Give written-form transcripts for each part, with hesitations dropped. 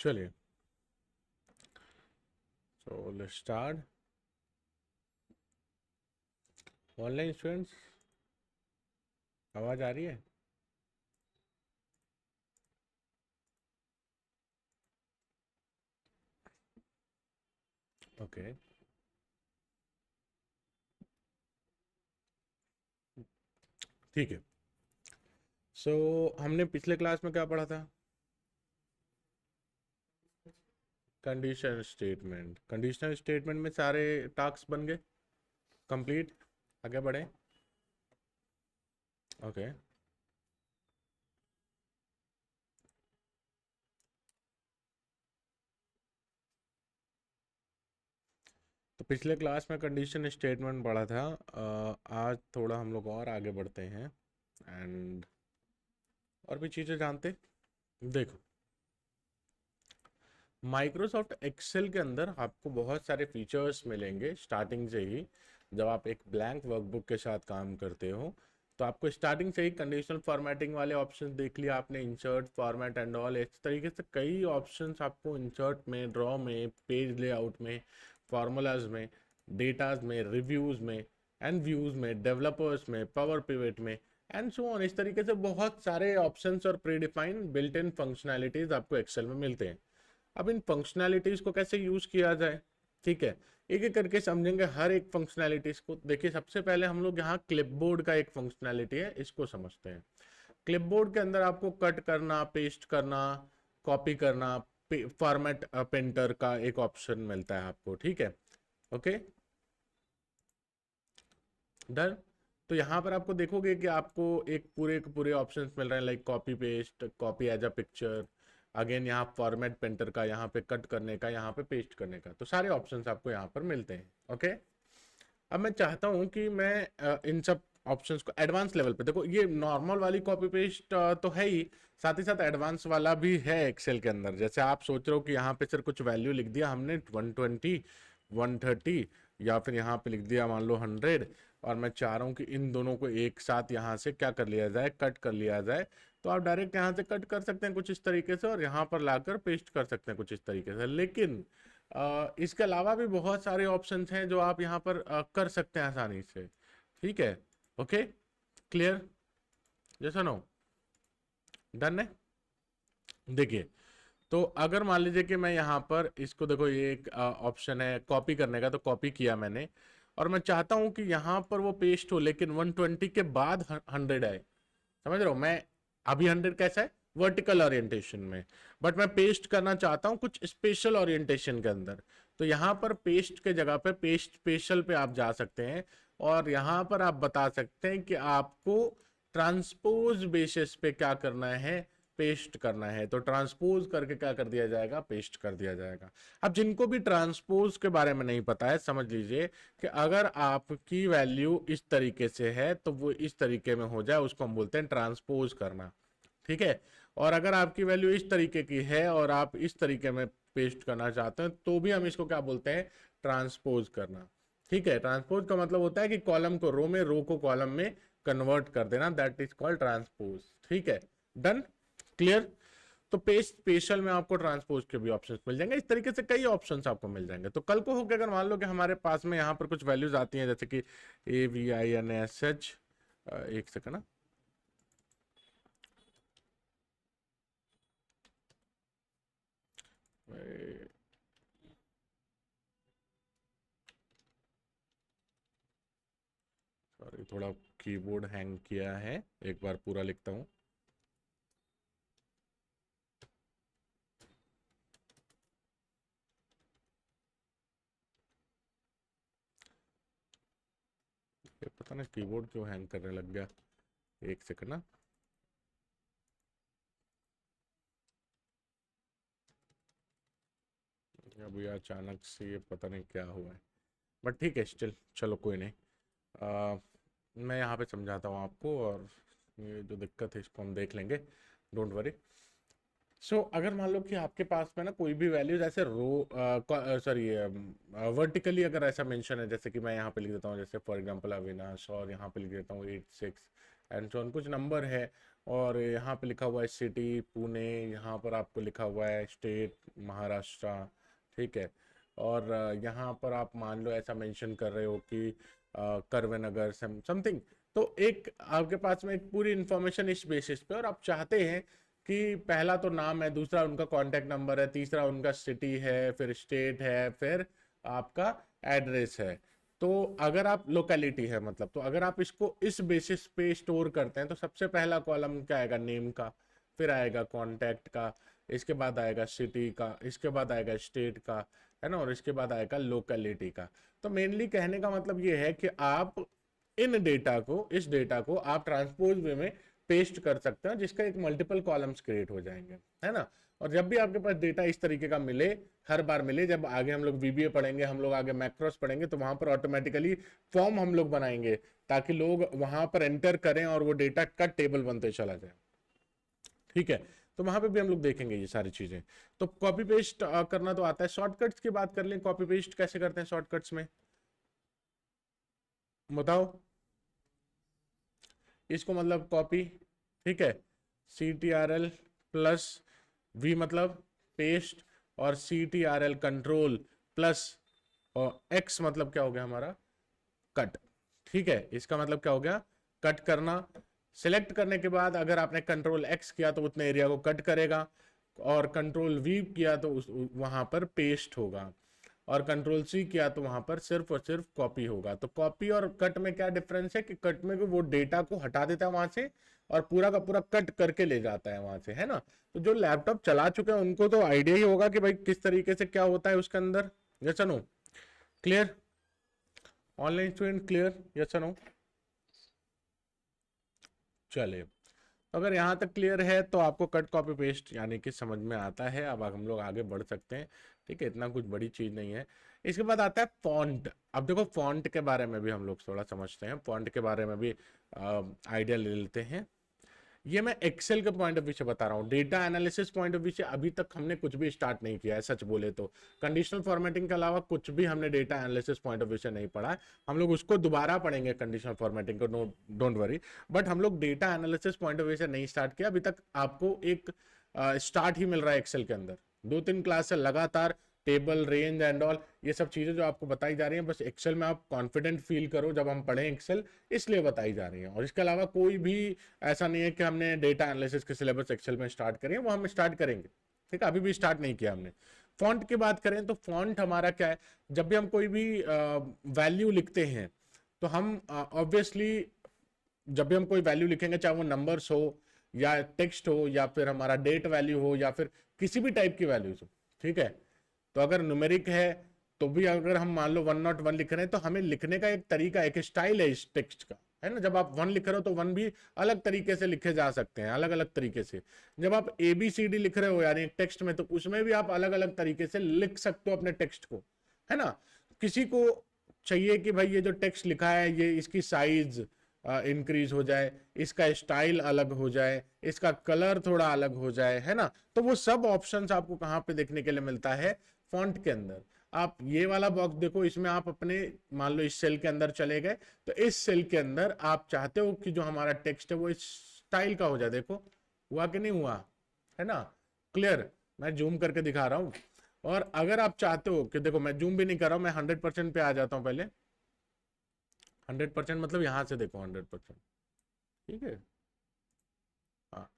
चलिए, so let's start. Online students, आवाज़ आ रही है? ओके, ठीक है। सो हमने पिछले क्लास में क्या पढ़ा था? कंडीशनल स्टेटमेंट में सारे टास्क बन गए, कंप्लीट। आगे बढ़े। ओके, तो पिछले क्लास में कंडीशन स्टेटमेंट पढ़ा था। आज थोड़ा हम लोग और आगे बढ़ते हैं एंड और भी चीज़ें जानते। देखो, माइक्रोसॉफ्ट एक्सेल के अंदर आपको बहुत सारे फीचर्स मिलेंगे स्टार्टिंग से ही। जब आप एक ब्लैंक वर्कबुक के साथ काम करते हो तो आपको स्टार्टिंग से ही कंडीशनल फॉर्मेटिंग वाले ऑप्शंस देख लिया आपने, इंसर्ट, फॉर्मेट एंड ऑल। इस तरीके से कई ऑप्शंस आपको इंसर्ट में, ड्रॉ में, पेज लेआउट में, फार्मूलाज में, डेटाज में, रिव्यूज में एंड व्यूज में, डेवलपर्स में, पावर पिवट में एंड सो ऑन। इस तरीके से बहुत सारे ऑप्शंस और प्रीडिफाइंड बिल्ट इन फंक्शनैलिटीज आपको एक्सेल में मिलते हैं। अब इन फंक्शनैलिटीज को कैसे यूज किया जाए, ठीक है, एक एक करके समझेंगे हर एक फंक्शनैलिटीज को। देखिए, सबसे पहले हम लोग यहाँ क्लिपबोर्ड का एक फंक्शनैलिटी है, इसको समझते हैं। क्लिपबोर्ड के अंदर आपको कट करना, पेस्ट करना, कॉपी करना, फॉर्मेट पेंटर का एक ऑप्शन मिलता है आपको, ठीक है। Okay, done. तो यहाँ पर आपको देखोगे कि आपको एक पूरे के पूरे ऑप्शंस मिल रहे हैं, like copy paste, copy as a picture, again यहाँ फॉर्मेट पेंटर का, यहाँ पे कट करने का, यहाँ पे पेस्ट करने का। तो सारे ऑप्शंस आपको यहाँ पर मिलते हैं। ओके, अब मैं चाहता हूँ कि मैं इन सब ऑप्शंस को एडवांस लेवल पे, देखो ये नॉर्मल वाली कॉपी पेस्ट तो है ही, साथ ही साथ एडवांस वाला भी है एक्सेल के अंदर। जैसे आप सोच रहे हो कि यहाँ पे सर कुछ वैल्यू लिख दिया हमने 120, 130, या फिर यहाँ पे लिख दिया मान लो 100, और मैं चाह रहा हूँ कि इन दोनों को एक साथ यहाँ से क्या कर लिया जाए, कट कर लिया जाए। तो आप डायरेक्ट यहाँ से कट कर सकते हैं कुछ इस तरीके से, और यहाँ पर लाकर पेस्ट कर सकते हैं कुछ इस तरीके से। लेकिन इसके अलावा भी बहुत सारे ऑप्शंस हैं जो आप यहाँ पर कर सकते हैं आसानी से, ठीक है। Okay, clear? जैसा नो, डन है। देखिए, तो अगर मान लीजिए कि मैं यहाँ पर इसको, देखो ये एक ऑप्शन है कॉपी करने का, तो कॉपी किया मैंने, और मैं चाहता हूं कि यहाँ पर वो पेस्ट हो लेकिन 120 के बाद 100 आए। समझ रहे हो? मैं अभी 100 कैसा है, वर्टिकल ओरिएंटेशन में, बट मैं पेस्ट करना चाहता हूं कुछ स्पेशल ओरिएंटेशन के अंदर। तो यहां पर पेस्ट के जगह पे पेस्ट स्पेशल पे आप जा सकते हैं, और यहां पर आप बता सकते हैं कि आपको ट्रांसपोज बेसिस पे क्या करना है, पेस्ट करना है। तो ट्रांसपोज करके क्या कर दिया जाएगा, पेस्ट कर दिया जाएगा। अब जिनको भी ट्रांसपोज के बारे में नहीं पता है, समझ लीजिए कि अगर आपकी वैल्यू इस तरीके से है तो वो इस तरीके में हो जाए, उसको हम बोलते हैं ट्रांसपोज करना, ठीक है। और अगर आपकी वैल्यू इस तरीके की है और आप इस तरीके में पेस्ट करना चाहते हैं तो भी हम इसको क्या बोलते हैं, ट्रांसपोज करना, ठीक है। ट्रांसपोज का मतलब होता है कि कॉलम को रो में, रो को कॉलम में कन्वर्ट कर देना, दैट इज कॉल्ड ट्रांसपोज, ठीक है। Done, clear? तो पेज स्पेशल में आपको ट्रांसपोज के भी ऑप्शंस मिल जाएंगे। इस तरीके से कई ऑप्शंस आपको मिल जाएंगे। तो कल को होकर अगर मान लो कि हमारे पास में यहाँ पर कुछ वैल्यूज आती हैं, जैसे कि AVINSH, एक सेकंड ना, सॉरी थोड़ा कीबोर्ड हैंग किया है, एक बार पूरा लिखता हूँ। ये पता नहीं कीबोर्ड क्यों हैंग करने लग गया, एक सेकंड ना। अब ये अचानक से ये पता नहीं क्या हुआ है, बट ठीक है, स्टिल चलो कोई नहीं। मैं यहाँ पे समझाता हूँ आपको, और ये जो दिक्कत है इसको हम देख लेंगे, डोंट वरी। अगर मान लो कि आपके पास में ना कोई भी वैल्यूज ऐसे रो, सॉरी, वर्टिकली अगर ऐसा मेंशन है, जैसे कि मैं यहाँ पे लिख देता हूँ, जैसे फॉर एग्जांपल अविनाश, और यहाँ पे लिख देता हूँ 86 एंड सो ऑन, कुछ नंबर है, और यहाँ पे लिखा हुआ है सिटी पुणे, यहाँ पर आपको लिखा हुआ है स्टेट महाराष्ट्र, ठीक है। और यहाँ पर आप मान लो ऐसा मेंशन कर रहे हो कि करवेनगर समथिंग। तो एक आपके पास में एक पूरी इंफॉर्मेशन इस बेसिस पे, और आप चाहते हैं कि पहला तो नाम है, दूसरा उनका कॉन्टेक्ट नंबर है, तीसरा उनका सिटी है, फिर स्टेट है, फिर आपका एड्रेस है। तो अगर आप लोकेलिटी है मतलब, तो अगर आप इसको इस बेसिस पे स्टोर करते हैं तो सबसे पहला कॉलम क्या आएगा, नेम का, फिर आएगा कॉन्टैक्ट का, इसके बाद आएगा सिटी का, इसके बाद आएगा स्टेट का, है ना, और इसके बाद आएगा लोकेलिटी का। तो मेनली कहने का मतलब ये है कि आप इन डेटा को, इस डेटा को आप ट्रांसपोज वे में पेस्ट कर सकते हैं, जिसका एक मल्टीपल कॉलम्स क्रिएट हो जाएंगे, है ना। और जब भी आपके पास डेटा इस तरीके का मिले, हर बार मिले, जब आगे हम लोग वीबीए पढ़ेंगे, हम लोग आगे मैक्रोस पढ़ेंगे, तो वहां पर ऑटोमेटिकली फॉर्म हम लोग बनाएंगे ताकि लोग वहां पर एंटर करें और वो डेटा का टेबल बनते चला जाए, ठीक है। तो वहां पे भी हम लोग देखेंगे ये सारी चीजें। तो कॉपी पेस्ट करना तो आता है। शॉर्टकट्स की बात कर लें, कॉपी पेस्ट कैसे करते हैं शॉर्टकट्स में, बताओ। इसको मतलब कॉपी, ठीक है, CTRL प्लस V मतलब पेस्ट, और CTRL कंट्रोल प्लस, और X मतलब क्या हो गया हमारा, कट, ठीक है। इसका मतलब क्या हो गया, कट करना। सिलेक्ट करने के बाद अगर आपने कंट्रोल X किया तो उतने एरिया को कट करेगा, और कंट्रोल V किया तो वहां पर पेस्ट होगा, और कंट्रोल C किया तो वहां पर सिर्फ और सिर्फ कॉपी होगा। तो कॉपी और कट में क्या डिफरेंस है कि कट में वो डेटा को हटा देता है वहां से, और पूरा का पूरा कट करके ले जाता है वहां से, है ना। तो जो लैपटॉप चला चुके हैं उनको तो आइडिया ही होगा कि भाई किस तरीके से क्या होता है उसके अंदर। Yes no, clear, online student clear, yes no. चलिए, अगर यहाँ तक क्लियर है तो आपको कट कॉपी पेस्ट यानी कि समझ में आता है। अब हम लोग आगे बढ़ सकते हैं, ठीक है, इतना कुछ बड़ी चीज नहीं है। इसके बाद आता है फॉन्ट। अब देखो फॉन्ट के बारे में भी हम लोग थोड़ा समझते हैं, फॉन्ट के बारे में भी आइडिया ले लेते हैं। ये मैं एक्सेल के पॉइंट ऑफ व्यू से बता रहा हूँ, data analysis point of view से अभी तक हमने कुछ भी स्टार्ट नहीं किया है, सच बोले तो। कंडीशनल फॉर्मेटिंग के अलावा कुछ भी हमने data analysis point of view से नहीं पढ़ा है। हम लोग उसको दोबारा पढ़ेंगे कंडीशनल फॉर्मेटिंग को, नो डोंट वरी। बट हम लोग data analysis point of view से नहीं स्टार्ट किया अभी तक। आपको एक स्टार्ट ही मिल रहा है एक्सेल के अंदर, 2-3 क्लास से लगातार टेबल रेंज एंड ऑल ये सब चीजें जो आपको बताई जा रही हैं, बस एक्सेल में आप कॉन्फिडेंट फील करो जब हम पढ़ें एक्सेल, इसलिए बताई जा रही हैं। और इसके अलावा कोई भी ऐसा नहीं है कि हमने डेटा एनालिसिस के सिलेबस एक्सेल में स्टार्ट करें, वो हम स्टार्ट करेंगे, ठीक है, अभी भी स्टार्ट नहीं किया हमने। फॉन्ट की बात करें तो फॉन्ट हमारा क्या है, जब भी हम कोई भी वैल्यू लिखते हैं तो हम ऑब्वियसली जब भी हम कोई वैल्यू लिखेंगे, चाहे वो नंबर्स हो या टेक्स्ट हो या फिर हमारा डेट वैल्यू हो या फिर किसी भी टाइप की वैल्यूज हो, ठीक है। तो अगर न्यूमेरिक है तो भी अगर हम मान लो 101 लिख रहे हैं तो हमें लिखने का एक तरीका, एक स्टाइल है इस टेक्स्ट का, है ना। जब आप 1 लिख रहे हो तो 1 भी अलग तरीके से लिखे जा सकते हैं, अलग अलग तरीके से। जब आप ABCD लिख रहे हो यानी टेक्स्ट में, तो उसमें भी आप अलग अलग तरीके से लिख सकते हो अपने टेक्स्ट को, है ना। किसी को चाहिए कि भाई ये जो टेक्स्ट लिखा है ये इसकी साइज इंक्रीज हो जाए, इसका स्टाइल अलग हो जाए, इसका कलर थोड़ा अलग हो जाए, है ना। तो वो सब ऑप्शंस आपको कहाँ पे देखने के लिए मिलता है, फॉन्ट के अंदर। आप ये वाला बॉक्स देखो, इसमें आप अपने मान लो इस सेल के अंदर चले गए, तो इस सेल के अंदर आप चाहते हो कि जो हमारा टेक्स्ट है वो इस स्टाइल का हो जाए। देखो हुआ कि नहीं हुआ, है ना, क्लियर। मैं जूम करके दिखा रहा हूं। और अगर आप चाहते हो कि देखो मैं जूम भी नहीं कर रहा हूं, मैं 100% पे आ जाता हूं पहले। 100% मतलब यहां से देखो 100%, ठीक है, हाँ।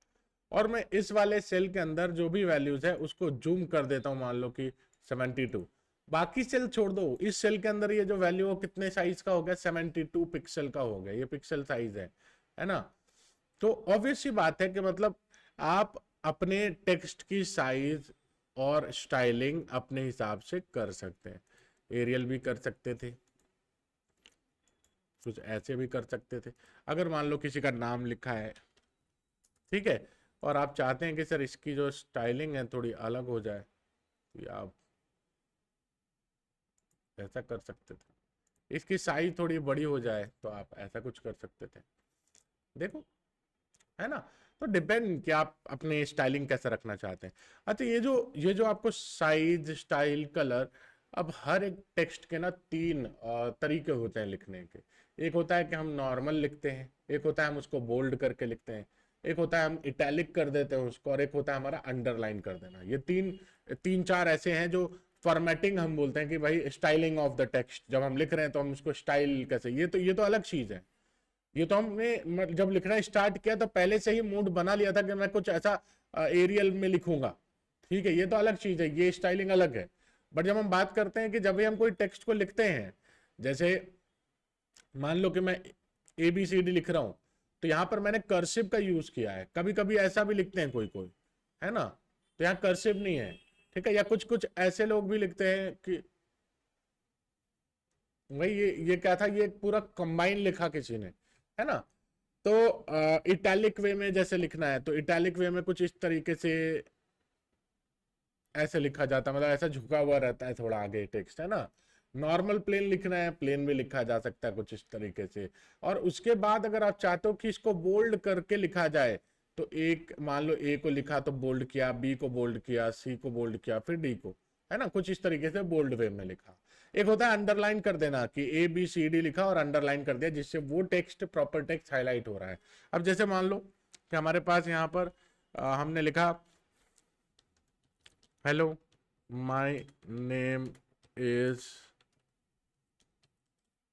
और मैं इस वाले सेल के अंदर जो भी वैल्यूज है उसको जूम कर देता हूं, मान लो कि 72। बाकी सेल छोड़ दो, इस सेल के अंदर ये जो वैल्यू हो कितने साइज का हो गया, 72 पिक्सल का हो गया, ये पिक्सल साइज है ना। तो ऑब्वियस सी बात है कि मतलब आप अपने टेक्स्ट की साइज और स्टाइलिंग अपने हिसाब से कर सकते हैं। एरियल भी कर सकते थे, कुछ ऐसे भी कर सकते थे। अगर मान लो किसी का नाम लिखा है, ठीक है, और आप चाहते हैं कि सर इसकी जो स्टाइलिंग है थोड़ी अलग हो जाए, तो आप ऐसा कर सकते थे। इसकी साइज थोड़ी बड़ी हो जाए तो आप ऐसा कुछ कर सकते थे, देखो, है ना। तो डिपेंड कि आप अपने स्टाइलिंग कैसे रखना चाहते हैं। अच्छा, ये जो आपको साइज, स्टाइल, कलर, अब हर एक टेक्स्ट के ना 3 तरीके होते हैं लिखने के। एक होता है कि हम नॉर्मल लिखते हैं, एक होता है हम उसको बोल्ड करके लिखते हैं, एक होता है हम इटैलिक कर देते हैं उसको, और एक होता है हमारा अंडरलाइन कर देना। ये तीन चार ऐसे हैं जो फॉर्मेटिंग हम बोलते हैं कि भाई स्टाइलिंग ऑफ द टेक्स्ट, जब हम लिख रहे हैं तो हम उसको स्टाइल कैसे, ये तो अलग चीज है। ये तो हमने जब लिखना स्टार्ट किया तो पहले से ही मूड बना लिया था कि मैं कुछ ऐसा एरियल में लिखूंगा, ठीक है, ये तो अलग चीज है, ये स्टाइलिंग अलग है। बट जब हम बात करते हैं कि जब भी हम कोई टेक्स्ट को लिखते हैं, जैसे मान लो कि मैं ABCD लिख रहा हूं, तो यहां पर मैंने कर्सिव का यूज किया है। कभी कभी ऐसा भी लिखते हैं कोई कोई, है ना, तो यहाँ कर्सिव नहीं है, ठीक है। या कुछ कुछ ऐसे लोग भी लिखते हैं कि भाई ये क्या था, ये पूरा कंबाइन लिखा किसी ने, है ना। तो इटैलिक वे में जैसे लिखना है तो इटैलिक वे में कुछ इस तरीके से ऐसे लिखा जाता है, मतलब ऐसा झुका हुआ रहता है थोड़ा आगे टेक्स्ट, है ना। नॉर्मल प्लेन लिखना है, प्लेन में लिखा जा सकता है कुछ इस तरीके से। और उसके बाद अगर आप चाहते हो कि इसको बोल्ड करके लिखा जाए, तो एक मान लो A को लिखा तो बोल्ड किया, B को बोल्ड किया, C को बोल्ड किया, फिर D को, है ना, कुछ इस तरीके से बोल्ड वे में लिखा। एक होता है अंडरलाइन कर देना कि ABCD लिखा और अंडरलाइन कर दिया, जिससे वो टेक्स्ट प्रॉपर टेक्स्ट हाईलाइट हो रहा है। अब जैसे मान लो कि हमारे पास यहाँ पर हमने लिखा हेलो माय नेम इज,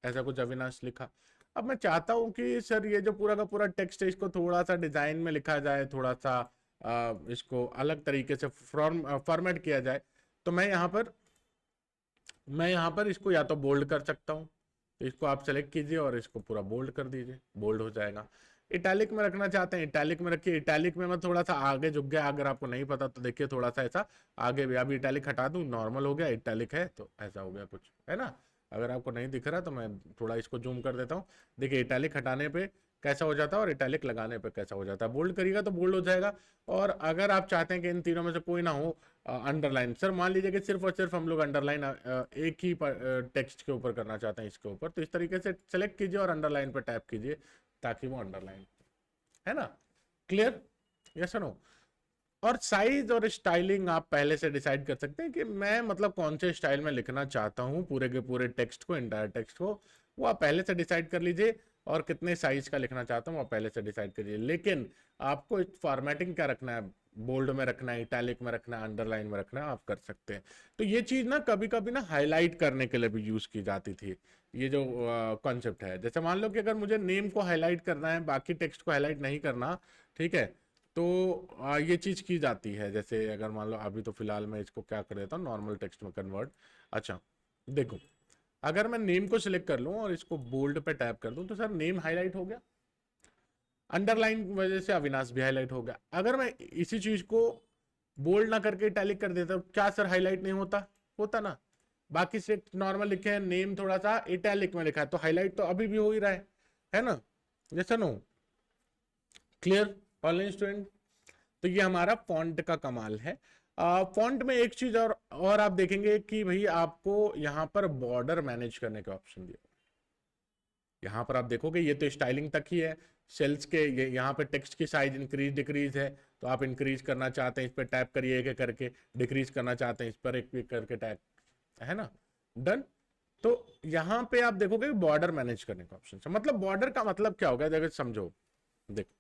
ऐसा कुछ अविनाश लिखा। अब मैं चाहता हूं कि सर ये जो पूरा का पूरा टेक्स्ट है इसको थोड़ा सा डिजाइन में लिखा जाए, थोड़ा सा इसको अलग तरीके से फॉर्मेट किया जाए, तो मैं यहाँ पर इसको या तो बोल्ड कर सकता हूँ, तो इसको आप सेलेक्ट कीजिए और इसको पूरा बोल्ड कर दीजिए, बोल्ड हो जाएगा। इटैलिक में रखना चाहते हैं, इटैलिक में रखिए। इटैलिक में मैं थोड़ा सा आगे झुक गया, अगर आपको नहीं पता तो देखिए थोड़ा सा ऐसा आगे भी। अभी इटैलिक हटा दूं, नॉर्मल हो गया, इटैलिक है तो ऐसा हो गया कुछ, है ना। अगर आपको नहीं दिख रहा तो मैं थोड़ा इसको जूम कर देता हूँ। देखिए इटैलिक हटाने पे कैसा हो जाता है और इटैलिक लगाने पे कैसा हो जाता है। बोल्ड करिएगा तो बोल्ड हो जाएगा। और अगर आप चाहते हैं कि इन तीनों में से कोई ना हो, अंडरलाइन, सर मान लीजिए कि सिर्फ और सिर्फ हम लोग अंडरलाइन एक ही टेक्स्ट के ऊपर करना चाहते हैं इसके ऊपर, तो इस तरीके से सेलेक्ट कीजिए और अंडरलाइन पे टैप कीजिए ताकि वो अंडरलाइन, है ना। क्लियर, यस और नो। और साइज और स्टाइलिंग आप पहले से डिसाइड कर सकते हैं कि मैं मतलब कौन से स्टाइल में लिखना चाहता हूं पूरे के पूरे टेक्स्ट को, इंटायर टेक्स्ट को, वो आप पहले से डिसाइड कर लीजिए। और कितने साइज का लिखना चाहता हूं आप पहले से डिसाइड करिए। लेकिन आपको फॉर्मेटिंग क्या रखना है, बोल्ड में रखना है, इटैलिक में रखना है, अंडरलाइन में रखना है, आप कर सकते हैं। तो ये चीज ना कभी कभी ना हाईलाइट करने के लिए भी यूज की जाती थी। ये जो कॉन्सेप्ट है, जैसे मान लो कि अगर मुझे नेम को हाईलाइट करना है, बाकी टेक्स्ट को हाईलाइट नहीं करना, ठीक है, तो ये चीज की जाती है। जैसे अगर मान लो अभी तो फिलहाल मैं इसको क्या कर देता हूँ, नॉर्मल टेक्स्ट में कन्वर्ट। अच्छा देखो, अगर मैं नेम को सिलेक्ट कर लूं और इसको बोल्ड पे टैप कर दूं तो सर नेम हाईलाइट हो गया, अंडरलाइन की वजह से अविनाश भी हाईलाइट हो गया। अगर मैं इसी चीज को बोल्ड ना करके इटैलिक कर देता, क्या सर हाईलाइट नहीं होता? होता ना। बाकी से नॉर्मल लिखे हैं, नेम थोड़ा सा इटैलिक में लिखा है तो हाईलाइट तो अभी भी हो ही रहा है ना। जैसा नो, क्लियर ऑनलाइन स्टूडेंट। तो ये हमारा फॉन्ट का कमाल है। फॉन्ट में एक चीज और आप देखेंगे कि भाई आपको यहाँ पर बॉर्डर मैनेज करने का ऑप्शन दिया। यहाँ पर आप देखोगे ये तो स्टाइलिंग तक ही है, सेल्स के ये यहाँ पे टेक्स्ट की साइज इंक्रीज डिक्रीज है, तो आप इंक्रीज करना चाहते हैं इस पर टैप करिए एक एक करके, डिक्रीज करना चाहते हैं इस पर एक एक करके टैप, है ना, डन। तो यहाँ पे आप देखोगे बॉर्डर मैनेज करने का ऑप्शन है। मतलब बॉर्डर का मतलब क्या होगा, देखो समझो, देखो,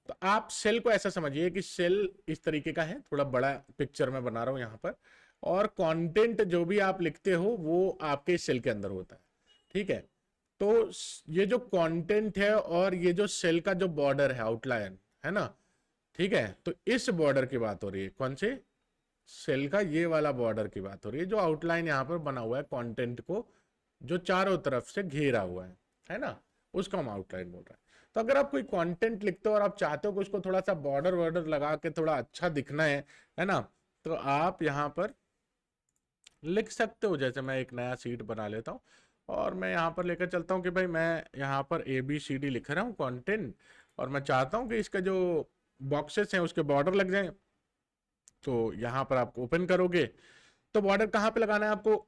तो आप सेल को ऐसा समझिए कि सेल इस तरीके का है, थोड़ा बड़ा पिक्चर में बना रहा हूं यहाँ पर, और कंटेंट जो भी आप लिखते हो वो आपके सेल के अंदर होता है, ठीक है। तो ये जो कंटेंट है और ये जो सेल का जो बॉर्डर है, आउटलाइन, है ना, ठीक है, तो इस बॉर्डर की बात हो रही है, कौन से सेल का, ये वाला बॉर्डर की बात हो रही है, जो आउटलाइन यहाँ पर बना हुआ है कंटेंट को जो चारों तरफ से घेरा हुआ है ना, उसको हम आउटलाइन बोल रहे हैं। तो अगर आप कोई कंटेंट लिखते हो और आप चाहते हो कि उसको थोड़ा सा बॉर्डर वर्डर लगा के थोड़ा अच्छा दिखना है ना, तो आप यहाँ पर लिख सकते हो। जैसे मैं एक नया सीट बना लेता हूँ और मैं यहाँ पर लेकर चलता हूँ कि भाई मैं यहाँ पर ABCD लिख रहा हूँ कंटेंट, और मैं चाहता हूँ कि इसका जो बॉक्सेस हैं उसके बॉर्डर लग जाए। तो यहाँ पर आप ओपन करोगे तो बॉर्डर कहाँ पे लगाना है आपको,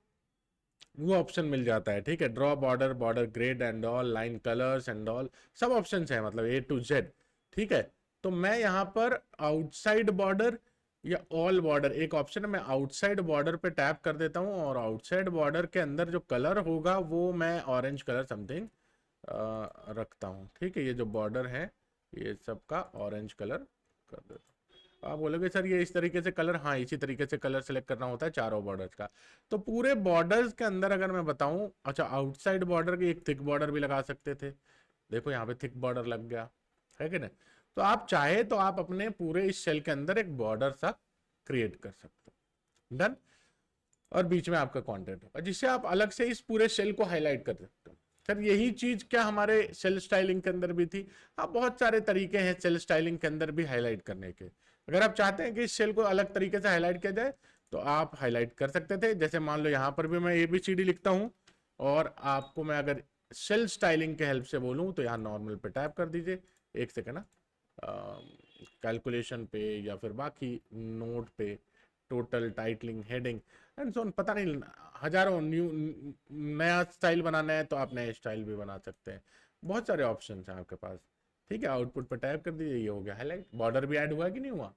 वो ऑप्शन मिल जाता है, ठीक है। Draw border, border grade and all, line colours and all, सब ऑप्शंस हैं, मतलब A to Z, ठीक है। तो मैं यहाँ पर आउटसाइड बॉर्डर या ऑल बॉर्डर एक ऑप्शन है, मैं आउटसाइड बॉर्डर पे टैप कर देता हूँ और आउटसाइड बॉर्डर के अंदर जो कलर होगा वो मैं ऑरेंज कलर समथिंग रखता हूँ, ठीक है। ये जो बॉर्डर है ये सबका ऑरेंज कलर कर देता हूँ। आप बोलोगे सर ये इस तरीके से कलर, हाँ इसी तरीके से कलर सेलेक्ट करना होता है चारों बॉर्डर्स का। तो पूरे बॉर्डर्स के अंदर अगर मैं बताऊं, अच्छा आउटसाइड बॉर्डर की एक थिक बॉर्डर भी लगा सकते थे, देखो यहाँ पे थिक बॉर्डर लग गया है कि नहीं। तो आप चाहे तो आप अपने पूरे इस सेल के अंदर एक बॉर्डर सा क्रिएट कर सकते हो, डन। और बीच में आपका कंटेंट होगा जिससे आप अलग से इस पूरे सेल को हाईलाइट कर सकते हो। सर यही चीज क्या हमारे सेल स्टाइलिंग के अंदर भी थी? हाँ बहुत सारे तरीके हैं सेल स्टाइलिंग के अंदर भी हाईलाइट करने के। अगर आप चाहते हैं कि इस सेल को अलग तरीके से हाईलाइट किया जाए तो आप हाईलाइट कर सकते थे। जैसे मान लो यहाँ पर भी मैं ABCD लिखता हूँ, और आपको मैं अगर सेल स्टाइलिंग के हेल्प से बोलूँ तो यहाँ नॉर्मल पे टैप कर दीजिए, एक सेकेंड ना, कैलकुलेशन पे या फिर बाकी नोट पे, total, titling, heading and so on, पता नहीं हजारों नया स्टाइल बनाना है तो आप नए स्टाइल भी बना सकते हैं। बहुत सारे ऑप्शन हैं आपके पास, ठीक है। आउटपुट पर टाइप कर दीजिए, ये हो गया हाईलाइट। बॉर्डर भी ऐड हुआ कि नहीं हुआ?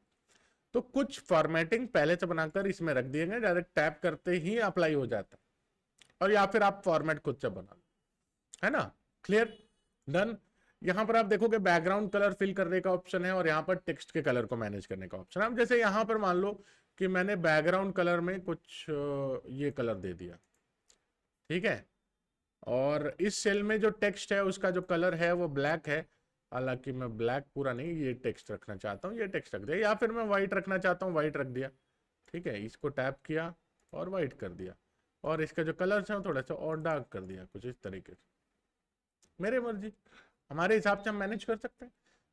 तो कुछ फॉर्मेटिंग पहले से बनाकर इसमें रख दिए गए, डायरेक्ट टैप करते ही अप्लाई हो जाता है, और या फिर आप फॉर्मेट खुद से बना लो, है ना। Clear, done. यहां पर आप देखोगे बैकग्राउंड कलर फिल करने का ऑप्शन है, और यहाँ पर टेक्स्ट के कलर को मैनेज करने का ऑप्शन है। अब जैसे यहाँ पर मान लो कि मैंने बैकग्राउंड कलर में कुछ ये कलर दे दिया, ठीक है, और इस सेल में जो टेक्स्ट है उसका जो कलर है वो ब्लैक है। हालांकि मैं ब्लैक पूरा नहीं, ये टेक्स्ट रखना चाहता हूँ, ये टेक्स्ट रख दिया, या फिर मैं व्हाइट रखना चाहता हूँ, व्हाइट रख दिया, ठीक है। इसको टैप किया और व्हाइट कर दिया, और इसका जो कलर है थोड़ा सा और डार्क कर दिया, कुछ इस तरीके से। मेरी मर्जी, हमारे हिसाब से हम मैनेज कर सकते हैं,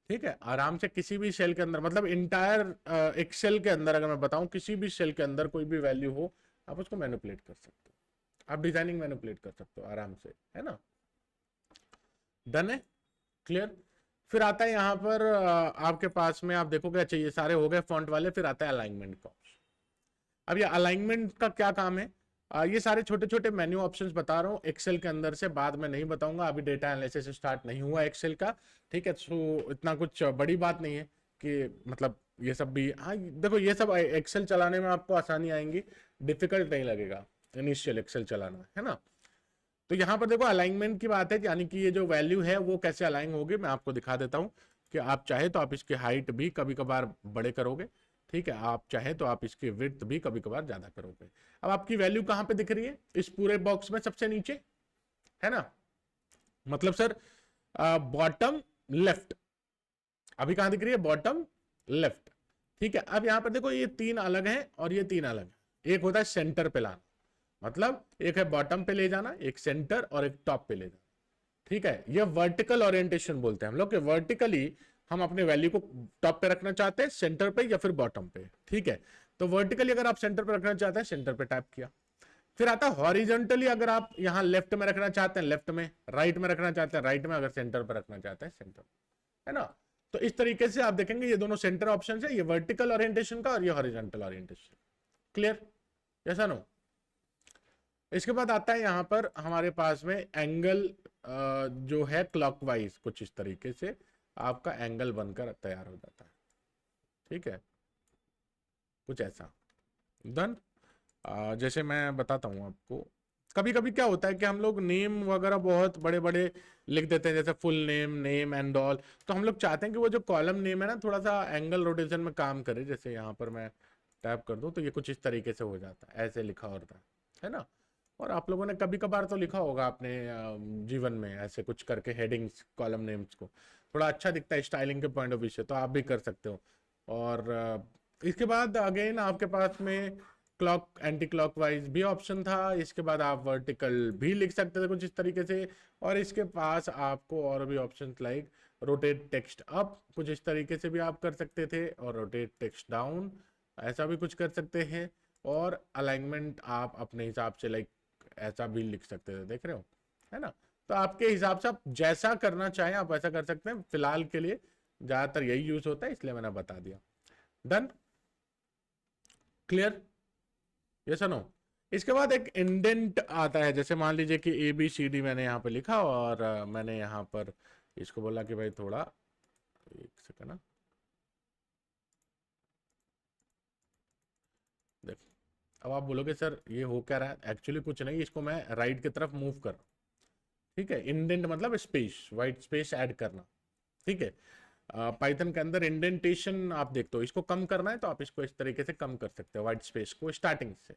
ठीक है। आराम से किसी भी सेल के अंदर, मतलब इंटायर एक्सेल के अंदर अगर मैं बताऊं किसी भी सेल के अंदर कोई भी वैल्यू हो आप उसको मैनिपुलेट कर सकते हो, आप डिजाइनिंग मैनिपुलेट कर सकते हो आराम से, है ना। डन है, क्लियर। फिर आता है यहाँ पर आपके पास में, आप देखोगे अच्छा ये सारे हो गए फॉन्ट वाले, फिर आता है अलाइनमेंट का ऑप्शन। अब ये अलाइनमेंट का क्या काम है? ये सारे छोटे छोटे मेन्यू ऑप्शंस बता रहा हूँ एक्सेल के अंदर से, बाद में नहीं बताऊंगा, अभी डेटा एनालिसिस स्टार्ट नहीं हुआ एक्सेल का, ठीक है। सो इतना कुछ बड़ी बात नहीं है कि मतलब ये सब भी, हाँ देखो ये सब एक्सेल चलाने में आपको आसानी आएंगी, डिफिकल्ट नहीं लगेगा इनिशियल एक्सेल चलाना, है ना। तो यहाँ पर देखो अलाइनमेंट की बात है, यानी कि ये जो वैल्यू है वो कैसे अलाइन होगी, मैं आपको दिखा देता हूँ कि आप चाहे तो आप इसकी हाइट भी कभी कभार बड़े करोगे, ठीक है, आप चाहे तो आप इसकी विड्थ भी कभी कभार ज्यादा करोगे। अब आपकी वैल्यू कहाँ पे दिख रही है? इस पूरे बॉक्स में सबसे नीचे, है ना। मतलब सर बॉटम लेफ्ट, अभी कहाँ दिख रही है? बॉटम लेफ्ट, ठीक है। अब यहाँ पर देखो ये तीन अलग हैं और ये तीन अलग है। एक होता है सेंटर पे लाना, मतलब एक है बॉटम पे ले जाना, एक सेंटर और एक टॉप पे ले जाना, ठीक है। ये वर्टिकल ओरिएंटेशन बोलते हैं हम लोग, कि वर्टिकली हम अपने वैल्यू को टॉप पे रखना चाहते हैं, सेंटर पे या फिर बॉटम पे, ठीक है। तो वर्टिकली अगर आप सेंटर पे रखना चाहते हैं, सेंटर पे टैप किया। फिर आता है हॉरिजॉन्टली, अगर आप यहां लेफ्ट में रखना चाहते हैं लेफ्ट में, राइट में रखना चाहते हैं राइट में, अगर सेंटर पे रखना चाहते हैं सेंटर, है ना। तो इस तरीके से आप देखेंगे ये दोनों सेंटर ऑप्शन है, ये वर्टिकल ओरिएंटेशन का और ये हॉरिजॉन्टल ओरिएंटेशन। क्लियर, ऐसा नो। इसके बाद आता है यहाँ पर हमारे पास में एंगल, जो है क्लॉकवाइज, कुछ इस तरीके से आपका एंगल बनकर तैयार हो जाता है, ठीक है, कुछ ऐसा। डन। जैसे मैं बताता हूँ आपको, कभी कभी क्या होता है कि हम लोग नेम वगैरह बहुत बड़े बड़े लिख देते हैं, जैसे full name, name and all. तो हम लोग चाहते हैं कि वो जो कॉलम नेम है ना थोड़ा सा एंगल रोटेशन में काम करे। जैसे यहाँ पर मैं टैप कर दूं तो ये कुछ इस तरीके से हो जाता है, ऐसे लिखा होता है ना। और आप लोगों ने कभी कभार तो लिखा होगा अपने जीवन में ऐसे कुछ करके हेडिंग्स, कॉलम नेम्स को, थोड़ा अच्छा दिखता है स्टाइलिंग के पॉइंट ऑफ व्यू से, तो आप भी कर सकते हो। और इसके बाद अगेन आपके पास में क्लॉक एंटी क्लॉकवाइज भी ऑप्शन था। इसके बाद आप वर्टिकल भी लिख सकते थे कुछ इस तरीके से, और इसके पास आपको और भी option like rotate text up, कुछ इस तरीके से भी आप कर सकते थे, और रोटेट टेक्स्ट डाउन, ऐसा भी कुछ कर सकते हैं। और अलाइनमेंट आप अपने हिसाब से लाइक ऐसा भी लिख सकते थे, देख रहे हो, है ना। तो आपके हिसाब से आप जैसा करना चाहें आप वैसा कर सकते हैं। फिलहाल के लिए ज्यादातर यही यूज होता है, इसलिए मैंने बता दिया। Done, clear, yes no. इसके बाद एक इंडेंट आता है, जैसे मान लीजिए कि ABCD मैंने यहाँ पे लिखा, और मैंने यहाँ पर इसको बोला कि भाई थोड़ा, एक सेकंड ना, देख। अब आप बोलोगे सर ये हो क्या रहा है? एक्चुअली कुछ नहीं, इसको मैं राइट की तरफ मूव कर रहा हूँ, ठीक है। इंडेंट मतलब स्पेस, वाइट स्पेस ऐड करना, ठीक है। पाइथन के अंदर इंडेंटेशन आप देखते हो, इसको कम करना है तो आप इसको इस तरीके से कम कर सकते हो, वाइट स्पेस को स्टार्टिंग से।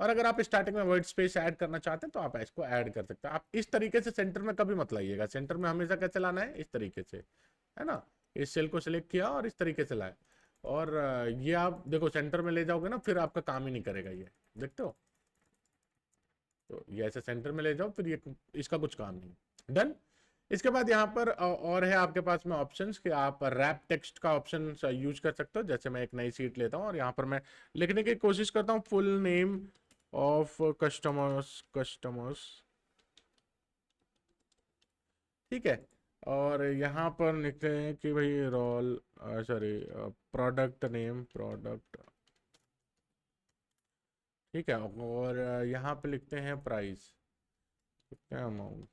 और अगर आप स्टार्टिंग में वाइट स्पेस ऐड करना चाहते हैं तो आप इसको ऐड कर सकते हैं। आप इस तरीके से सेंटर में कभी मत लाइएगा, सेंटर में हमेशा कैसे लाना है, इस तरीके से, है ना। इस सेल को सिलेक्ट किया और इस तरीके से लाए, और ये आप देखो सेंटर में ले जाओगे ना, फिर आपका काम ही नहीं करेगा ये, देखते हो। तो ये ऐसे सेंटर में ले जाओ, फिर ये इसका कुछ काम नहीं। डन। इसके बाद यहाँ पर और है आपके पास में ऑप्शंस कि आप रैप टेक्स्ट का ऑप्शन यूज कर सकते हो। जैसे मैं एक नई सीट लेता हूँ और यहाँ पर मैं लिखने की कोशिश करता हूँ फुल नेम ऑफ कस्टमर्स, ठीक है। और यहाँ पर लिखते हैं कि भाई roll, sorry, product name, product, ठीक है। और यहाँ पे लिखते हैं प्राइस, कितना अमाउंट।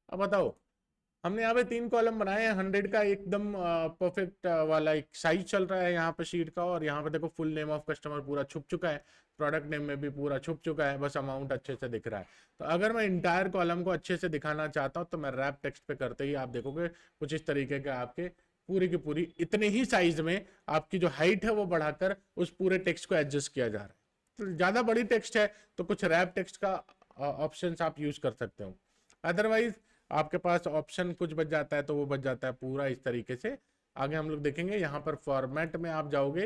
अब बताओ, हमने यहाँ पे 3 कॉलम बनाए हैं, 100 का एकदम परफेक्ट वाला एक साइज चल रहा है यहाँ पे शीट का, और यहाँ पे देखो फुल नेम ऑफ कस्टमर पूरा छुप चुका है, प्रोडक्ट नेम में भी पूरा छुप चुका है, बस अमाउंट अच्छे से दिख रहा है। तो अगर मैं इंटायर कॉलम को अच्छे से दिखाना चाहता हूँ तो मैं रैप टेक्स्ट पे करते ही आप देखोगे कुछ इस तरीके के आपके पूरी की पूरी इतने ही साइज में आपकी जो हाइट है वो बढ़ाकर उस पूरे टेक्स्ट को एडजस्ट किया जा रहा है। तो ज्यादा बड़ी टेक्स्ट है तो कुछ रैप टेक्स्ट का ऑप्शन आप यूज कर सकते हो। अदरवाइज आपके पास ऑप्शन कुछ बच जाता है तो वो बच जाता है पूरा इस तरीके से। आगे हम लोग देखेंगे, यहाँ पर फॉर्मेट में आप जाओगे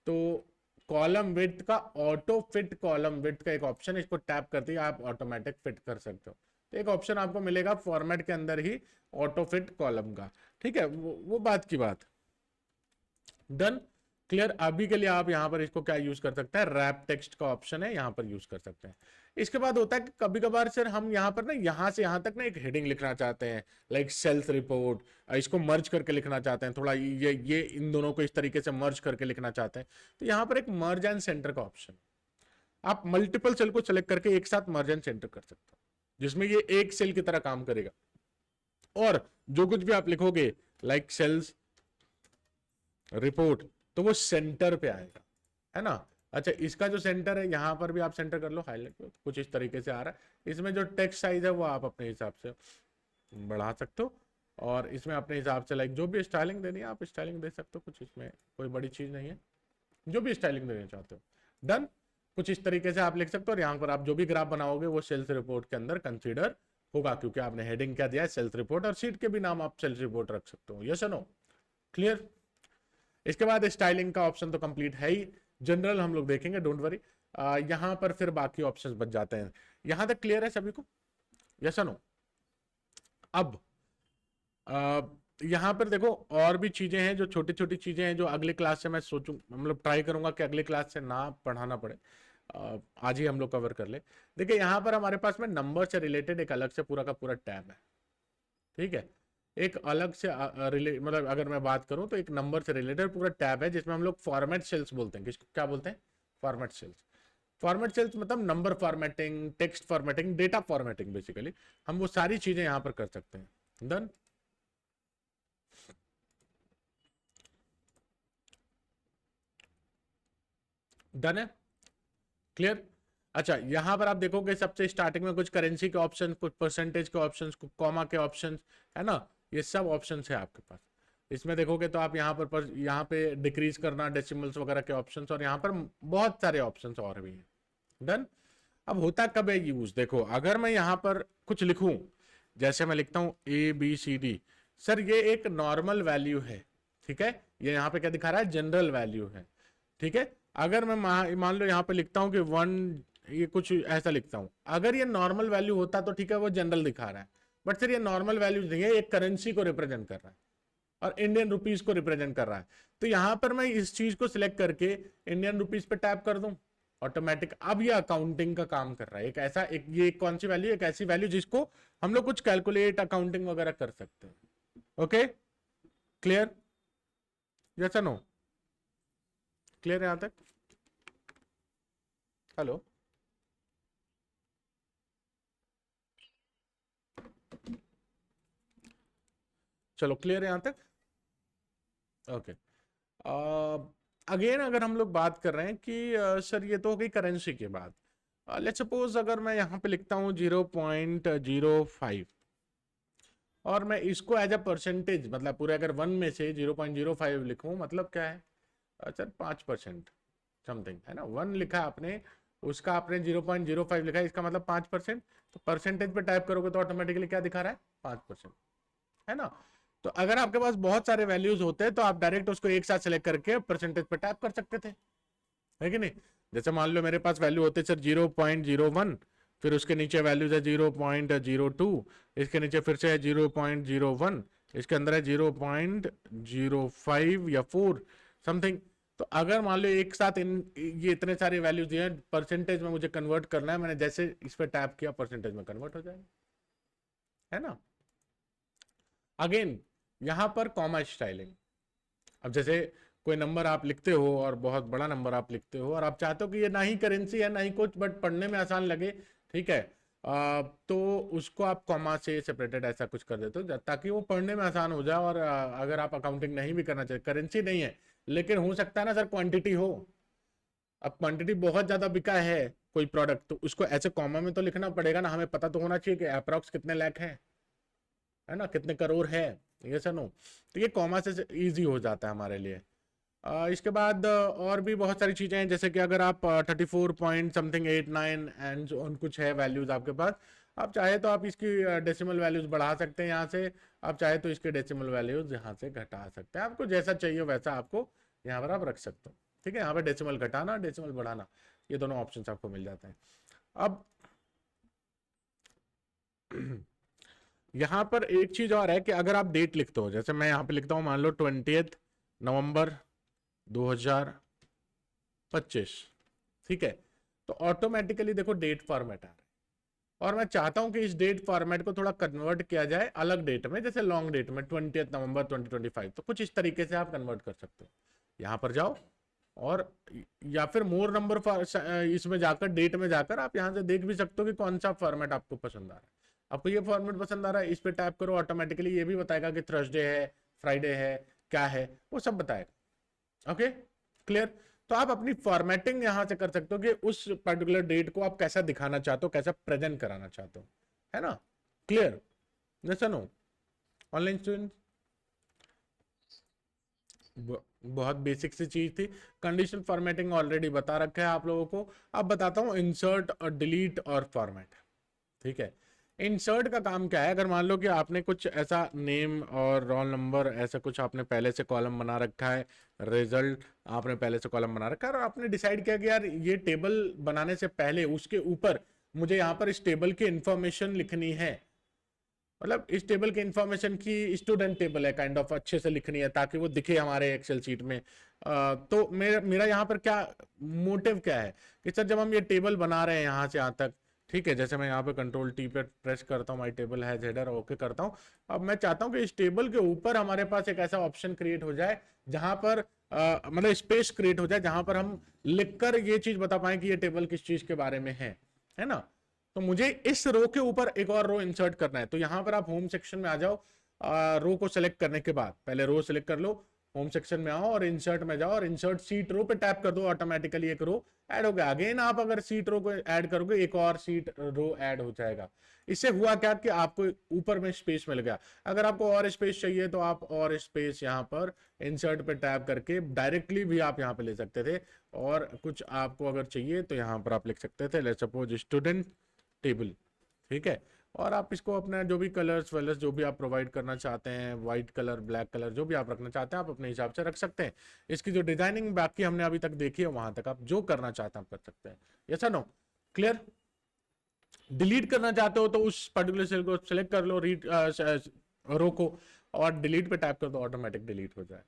तो कॉलम विड्थ का ऑटो फिट, कॉलम विड्थ का एक ऑप्शन है, इसको टैप करते ही आप ऑटोमेटिक फिट कर सकते हो। तो एक ऑप्शन आपको मिलेगा फॉर्मेट के अंदर ही ऑटो फिट कॉलम का, ठीक है। वो बात की बात। Done, clear. अभी के लिए आप यहाँ पर इसको क्या यूज कर सकते हैं, रैप टेक्स्ट का ऑप्शन है, यहाँ पर यूज कर सकते हैं। इसके बाद होता है कि कभी कभार सर हम यहाँ पर ना यहाँ से यहाँ तक ना एक हेडिंग लिखना चाहते हैं, लाइक सेल्स रिपोर्ट, इसको मर्ज करके लिखना चाहते हैं, थोड़ा ये इन दोनों को इस तरीके से मर्ज करके लिखना चाहते हैं। तो यहाँ पर एक मर्ज एंड सेंटर का ऑप्शन, आप मल्टीपल सेल को सेलेक्ट करके एक साथ मर्ज एंड सेंटर कर सकते हो, जिसमें ये एक सेल की तरह काम करेगा। और जो कुछ भी आप लिखोगे लाइक सेल्स रिपोर्ट, तो वो सेंटर पे आएगा, है ना। अच्छा, इसका जो सेंटर है यहाँ पर भी आप सेंटर कर लो, हाईलाइट कुछ इस तरीके से आ रहा है। इसमें जो टेक्स्ट साइज है वो आप अपने हिसाब से बढ़ा सकते हो, और इसमें अपने हिसाब से लाइक जो भी स्टाइलिंग देनी है आप स्टाइलिंग दे सकते हो, कुछ इसमें कोई बड़ी चीज नहीं है, जो भी स्टाइलिंग देना चाहते हो। डन, कुछ इस तरीके से आप लिख सकते हो। और यहाँ पर आप जो भी ग्राफ बनाओगे वो सेल्स रिपोर्ट के अंदर कंसीडर होगा, क्योंकि आपने हेडिंग क्या दिया है, सेल्स रिपोर्ट, और सीट के भी नाम आप सेल्स रिपोर्ट रख सकते हो। यस और नो, क्लियर। इसके बाद स्टाइलिंग का ऑप्शन तो कंप्लीट है ही, जनरल हम लोग देखेंगे, डोंट वरी। यहां पर फिर बाकी ऑप्शंस बच जाते हैं। यहां तक क्लियर है सभी को, यस नो। अब यहां पर देखो और भी चीजें हैं, जो छोटी छोटी चीजें हैं जो अगले क्लास से मैं सोचूं, मतलब ट्राई करूंगा कि अगले क्लास से ना पढ़ाना पड़े, आज ही हम लोग कवर कर ले। देखिए यहाँ पर हमारे पास में नंबर से रिलेटेड एक अलग से पूरा का पूरा टैब है, ठीक है। एक अलग से मतलब अगर मैं बात करूं तो एक नंबर से रिलेटेड पूरा टैब है, जिसमें हम लोग फॉर्मेट सेल्स बोलते हैं। किसको क्या बोलते हैं, फॉर्मेट सेल्स। फॉर्मेट सेल्स मतलब number formatting, text formatting, data formatting, basically हम वो सारी चीजें यहां पर कर सकते हैं। डन, डन है, क्लियर। अच्छा, यहां पर आप देखोगे सबसे स्टार्टिंग में कुछ करेंसी के ऑप्शन, कुछ परसेंटेज के ऑप्शन, कुछ कॉमा के ऑप्शन, है ना। ये सब ऑप्शन है आपके पास। इसमें देखोगे तो आप यहाँ पे डिक्रीज करना, डेसिमल्स वगैरह के ऑप्शंस, और यहाँ पर बहुत सारे ऑप्शंस और भी हैं। डन। अब होता कब है यूज, देखो अगर मैं यहाँ पर कुछ लिखूं, जैसे मैं लिखता हूं ABCD, सर ये एक नॉर्मल वैल्यू है, ठीक है। ये यहाँ पे क्या दिखा रहा है, जनरल वैल्यू है, ठीक है। अगर मैं मान लो यहाँ पे लिखता हूँ कि 1, ये कुछ ऐसा लिखता हूँ, अगर ये नॉर्मल वैल्यू होता तो ठीक है, वो जनरल दिखा रहा है, बट सर ये नॉर्मल वैल्यू नहीं है, एक करेंसी को रिप्रेजेंट कर रहा है और इंडियन रुपीज को रिप्रेजेंट कर रहा है। तो यहां पर मैं इस चीज को सिलेक्ट करके इंडियन रुपीज पे टैप कर दूं, ऑटोमेटिक अब ये अकाउंटिंग का काम कर रहा है। एक ऐसा ये कौन सी वैल्यू, एक ऐसी वैल्यू जिसको हम लोग कुछ कैलकुलेट, अकाउंटिंग वगैरह कर सकते हैं। Okay, clear, yes no, clear है यहां तक। हेलो, चलो क्लियर है यहां तक, ओके। अगेन अगर हम लोग बात कर रहे हैं कि सर ये तो हो गई करेंसी के बाद, लेट्स सपोज अगर मैं यहाँ पे लिखता हूँ 0.05, और मैं इसको एज अ परसेंटेज मतलब पूरे अगर 1 में से 0.05 लिखूं, मतलब क्या है, अच्छा 5% समथिंग है ना। 1 लिखा आपने, उसका आपने 0.05 लिखा है, इसका मतलब 5%। तो परसेंटेज पे टाइप करोगे तो ऑटोमेटिकली क्या दिखा रहा है, 5%, है ना। तो अगर आपके पास बहुत सारे वैल्यूज होते हैं तो आप डायरेक्ट उसको एक साथ सेलेक्ट करके परसेंटेज पे टाइप कर सकते थे, है कि नहीं। जैसे मान लो मेरे पास वैल्यू होते सर 0.01, फिर उसके नीचे वैल्यूज है 0.02, इसके नीचे फिर से है 0.01, इसके अंदर है 0.05 या 4 समथिंग। तो अगर मान लो एक साथ ये इतने सारे वैल्यूज दिए परसेंटेज में मुझे कन्वर्ट करना है, मैंने जैसे इस पर टैप किया परसेंटेज में कन्वर्ट हो जाएगा, है ना। अगेन यहां पर कॉमा स्टाइलिंग, अब जैसे कोई नंबर आप लिखते हो और बहुत बड़ा नंबर आप लिखते हो और आप चाहते हो कि ये ना ही करेंसी है ना ही कुछ, बट पढ़ने में आसान लगे, ठीक है, तो उसको आप कॉमा से सेपरेटेड ऐसा कुछ कर देते हो ताकि वो पढ़ने में आसान हो जाए। और अगर आप अकाउंटिंग नहीं भी करना चाहिए, करेंसी नहीं है लेकिन हो सकता है ना सर क्वांटिटी हो, अब क्वांटिटी बहुत ज्यादा बिका है कोई प्रोडक्ट, तो उसको ऐसे कॉमा में तो लिखना पड़ेगा ना, हमें पता तो होना चाहिए कि अप्रॉक्स कितने लाख है ना, कितने करोड़ है, ये सर नो। तो ये कॉमा से इजी हो जाता है हमारे लिए। इसके बाद और भी बहुत सारी चीजें हैं, जैसे कि अगर आप 34 पॉइंट समथिंग 89 एंड ऑन कुछ है वैल्यूज आपके पास, आप चाहे तो आप इसकी डेसिमल वैल्यूज बढ़ा सकते हैं यहाँ से, आप चाहे तो इसके डेसिमल वैल्यूज यहाँ से घटा सकते हैं, आपको जैसा चाहिए वैसा आपको यहाँ पर आप रख सकते हो, ठीक है। यहाँ पर डेसिमल घटाना डेसिमल बढ़ाना ये दोनों ऑप्शन आपको मिल जाते हैं। अब यहाँ पर एक चीज और है कि अगर आप डेट लिखते हो, जैसे मैं यहाँ पे लिखता हूँ मान लो 20 नवंबर 2025, ठीक है, तो ऑटोमेटिकली देखो डेट फॉर्मेट आ रहा है और मैं चाहता हूं कि इस डेट फॉर्मेट को थोड़ा कन्वर्ट किया जाए अलग डेट में, जैसे लॉन्ग डेट में 20 नवंबर 2025, तो कुछ इस तरीके से आप कन्वर्ट कर सकते हो। यहां पर जाओ और या फिर मोर नंबर इसमें जाकर डेट में जाकर आप यहां से देख भी सकते हो कि कौन सा फॉर्मेट आपको पसंद आ रहा है। आपको ये फॉर्मेट पसंद आ रहा है, इस पे टैप करो, ऑटोमेटिकली ये भी बताएगा कि थर्सडे है, फ्राइडे है, क्या है, वो सब बताएगा। Okay, clear. तो आप अपनी फॉर्मेटिंग यहां से कर सकते हो कि उस पर्टिकुलर डेट को आप कैसा दिखाना चाहते हो, कैसा प्रेजेंट कराना चाहते हो, है ना। क्लियर, जैसा नो ऑनलाइन स्टूडेंट, बहुत बेसिक सी चीज थी। कंडीशन फॉर्मेटिंग ऑलरेडी बता रखा है आप लोगों को। अब बताता हूं इंसर्ट और डिलीट और फॉर्मेट, ठीक है। इंसर्ट का काम क्या है, अगर मान लो कि आपने कुछ ऐसा नेम और रोल नंबर ऐसा कुछ आपने पहले से कॉलम बना रखा है, रिजल्ट आपने पहले से कॉलम बना रखा है और आपने डिसाइड किया कि यार ये टेबल बनाने से पहले उसके ऊपर मुझे यहाँ पर इस टेबल की इंफॉर्मेशन लिखनी है, मतलब इस टेबल के इंफॉर्मेशन की स्टूडेंट टेबल है काइंड ऑफ अच्छे से लिखनी है ताकि वो दिखे हमारे एक्सेल शीट में। तो मेरा यहाँ पर क्या मोटिव क्या है कि सर जब हम ये टेबल बना रहे हैं यहाँ से यहाँ तक, ठीक है, जैसे मैं यहाँ पे कंट्रोल टी पे प्रेस करता हूँ, माई टेबल है हेडर, ओके करता हूँ। अब मैं चाहता हूँ कि इस टेबल के ऊपर हमारे पास एक ऐसा ऑप्शन क्रिएट हो जाए जहां पर मतलब स्पेस क्रिएट हो जाए जहां पर हम लिखकर ये चीज बता पाए कि ये टेबल किस चीज के बारे में है ना। तो मुझे इस रो के ऊपर एक और रो इंसर्ट करना है, तो यहां पर आप होम सेक्शन में आ जाओ, रो को सिलेक्ट करने के बाद पहले रो सिलेक्ट कर लो, होम सेक्शन में आओ और इंसर्ट में जाओ और इंसर्ट सीट रो पे टैप कर दो, ऑटोमेटिकली एक रो ऐड हो गया। अगेन आप अगर सीट रो को ऐड करोगे एक और सीट रो ऐड हो जाएगा। इससे हुआ क्या कि आपको ऊपर में स्पेस मिल गया। अगर आपको और स्पेस चाहिए तो आप और स्पेस यहाँ पर इंसर्ट पे टैप करके डायरेक्टली भी आप यहाँ पे ले सकते थे, और कुछ आपको अगर चाहिए तो यहाँ पर आप लिख सकते थे लेट्स सपोज स्टूडेंट टेबल, ठीक है। और आप इसको अपना जो भी कलर्स वलर्स जो भी आप प्रोवाइड करना चाहते हैं, व्हाइट कलर ब्लैक कलर जो भी आप रखना चाहते हैं आप अपने हिसाब से रख सकते हैं। इसकी जो डिजाइनिंग बाकी हमने अभी तक देखी है वहां तक आप जो करना चाहते हैं आप कर सकते हैं, यस और नो, क्लियर। डिलीट करना चाहते हो तो उस पर्टिकुलर सेल को सिलेक्ट कर लो, रीड रो को, और डिलीट पे टाइप कर दो, ऑटोमेटिक डिलीट हो जाएगा,